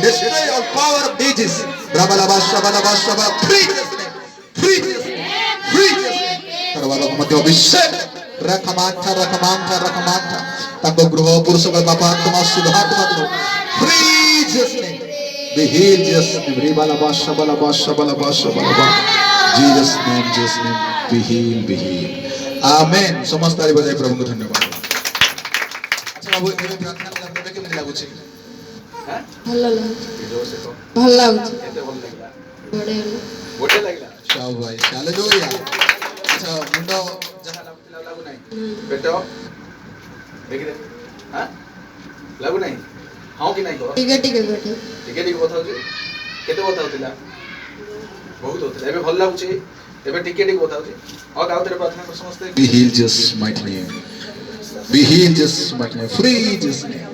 destroy all power of ages. Rabalaba shabalaba shaba. Free Jesus name. Free Jesus name. Free Jesus name. Sarvaloka madhya abhishek. Rakamanta. Tako gruho purusha bapa atma sudhatma tu. Free Jesus name. Be healed Jesus name. Rabalaba shabalaba shabalaba shabalaba. Jesus name. Be healed. Amen. समस्त तारीफ बजाय प्रभु को धन्यवाद. अच्छा बाबू ये प्रार्थना कला करते केମିତି ଲାଗୁଛି? हां ଭଲ ଲାଗୁଛି. जोर से कहो. ଭଲ ଲାଗୁଛି. କେତେ ଭଲ ଲାଗିଲା? ବଢିଆ ଲାଗିଲା. ଚାଓ ଭାଇ ହାଲେଲୁୟା. अच्छा मुंड जहा लागू नाही. पेट देखि दे. हां लागू नाही. हां कि नाही कह. ଟିକେ बताउछि. केते बताउतिला? बहुत होतला. एबे ଭଲ ଲାଗୁଛି. एबे टिके बताउछि. और गाउँ तेरे प्रार्थना कर समस्त. Be healed just mighty name. Be healed just mighty name. Free just name.